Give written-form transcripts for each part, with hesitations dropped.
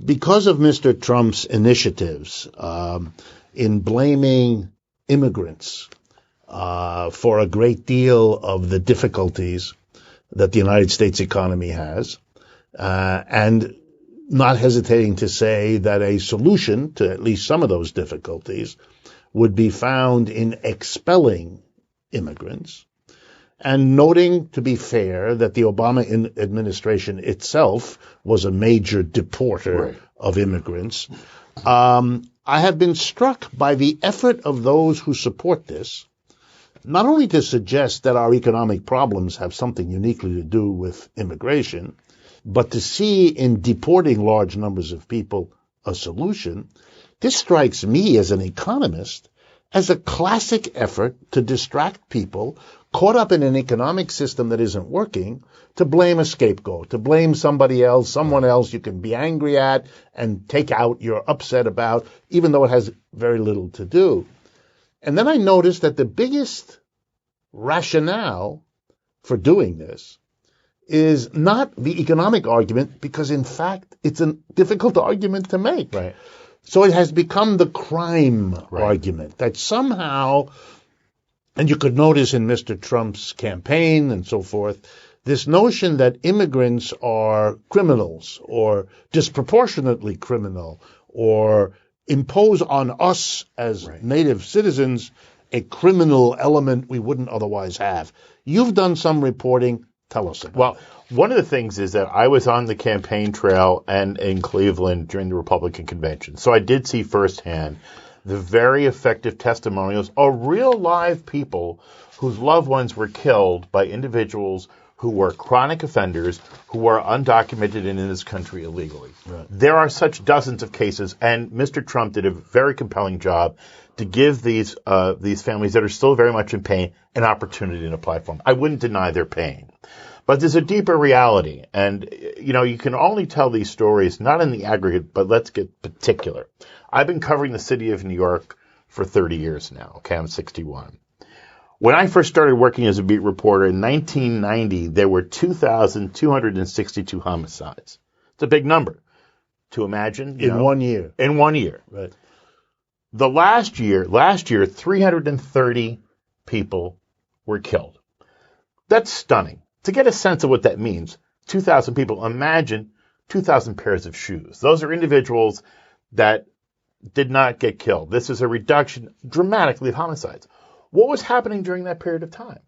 Because of Mr. Trump's initiatives in blaming immigrants for a great deal of the difficulties that the United States economy has, and not hesitating to say that a solution to at least some of those difficulties would be found in expelling immigrants, and noting, to be fair, that the Obama administration itself was a major deporter of immigrants. I have been struck by the effort of those who support this, not only to suggest that our economic problems have something uniquely to do with immigration, but to see in deporting large numbers of people a solution. This strikes me as an economist as a classic effort to distract people caught up in an economic system that isn't working, to blame a scapegoat, to blame somebody else, someone else you can be angry at and take out your upset about, even though it has very little to do. And then I noticed that the biggest rationale for doing this is not the economic argument, because in fact it's a difficult argument to make. Right. So it has become the crime argument that somehow, and you could notice in Mr. Trump's campaign and so forth, this notion that immigrants are criminals or disproportionately criminal or impose on us as native citizens a criminal element we wouldn't otherwise have. You've done some reporting. Tell us about it. Well, one of the things is that I was on the campaign trail and in Cleveland during the Republican convention. So I did see firsthand the very effective testimonials of real live people whose loved ones were killed by individuals who were chronic offenders, who were undocumented and in this country illegally. Right. There are such dozens of cases, and Mr. Trump did a very compelling job to give these families that are still very much in pain an opportunity and a platform. I wouldn't deny their pain. But there's a deeper reality, and, you can only tell these stories, not in the aggregate, but let's get particular. I've been covering the city of New York for 30 years now. Okay, I'm 61. When I first started working as a beat reporter in 1990, there were 2,262 homicides. It's a big number to imagine. In 1 year. In 1 year. Right. The last year, 330 people were killed. That's stunning. To get a sense of what that means, 2,000 people, imagine 2,000 pairs of shoes. Those are individuals that did not get killed. This is a reduction dramatically of homicides. What was happening during that period of time?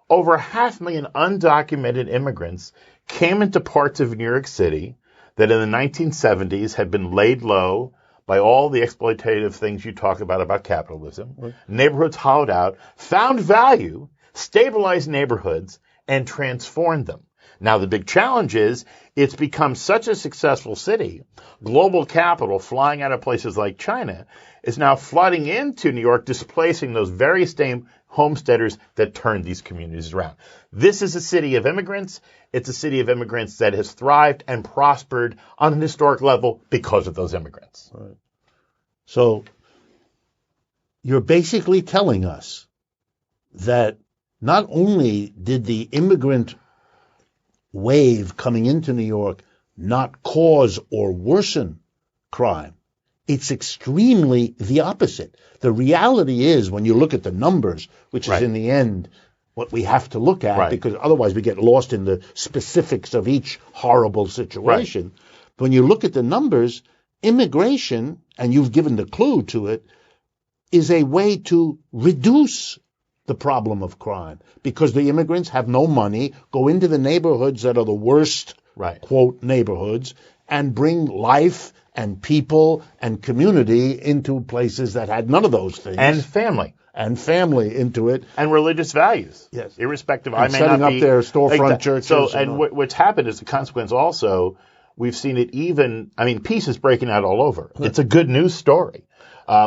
Over 500,000 undocumented immigrants came into parts of New York City that in the 1970s had been laid low by all the exploitative things you talk about capitalism. Right. Neighborhoods hollowed out, found value, stabilized neighborhoods, and transformed them. Now, the big challenge is it's become such a successful city. Global capital flying out of places like China is now flooding into New York, displacing those very same homesteaders that turned these communities around. This is a city of immigrants. It's a city of immigrants that has thrived and prospered on an historic level because of those immigrants. Right. So you're basically telling us that not only did the immigrant wave coming into New York not cause or worsen crime, it's extremely the opposite. The reality is, when you look at the numbers, which is in the end what we have to look at, because otherwise we get lost in the specifics of each horrible situation. But when you look at the numbers, immigration, and you've given the clue to it, is a way to reduce the problem of crime, because the immigrants have no money, go into the neighborhoods that are the worst, quote, neighborhoods, and bring life and people and community into places that had none of those things. And family. And family into it. And religious values. Yes. Irrespective. And I may setting not be, up their storefront churches. So, and what's happened as a consequence also, we've seen it peace is breaking out all over. It's a good news story.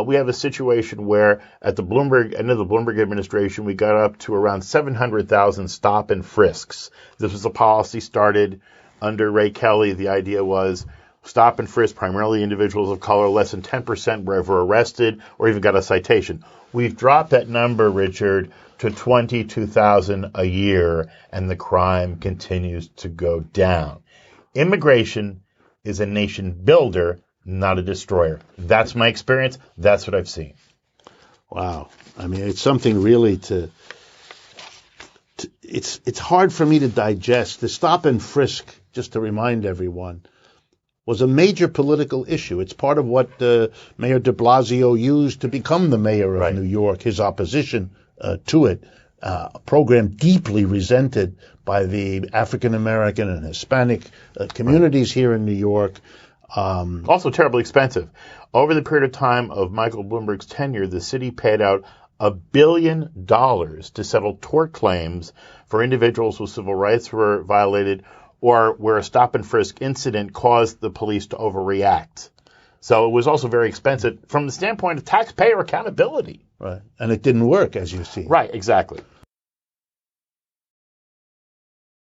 We have a situation where at the end of the Bloomberg administration, we got up to around 700,000 stop and frisks. This was a policy started under Ray Kelly. The idea was stop and frisk primarily individuals of color. Less than 10% were ever arrested or even got a citation. We've dropped that number, Richard, to 22,000 a year, and the crime continues to go down. Immigration is a nation builder, not a destroyer. That's my experience. That's what I've seen. Wow. I mean, it's something really it's hard for me to digest. The stop and frisk, just to remind everyone, was a major political issue. It's part of what Mayor de Blasio used to become the mayor of New York, his opposition to it, a program deeply resented by the African American and Hispanic communities here in New York. Also terribly expensive. Over the period of time of Michael Bloomberg's tenure, the city paid out $1 billion to settle tort claims for individuals whose civil rights were violated or where a stop and frisk incident caused the police to overreact. So it was also very expensive from the standpoint of taxpayer accountability. Right. And it didn't work, as you see. Right, exactly.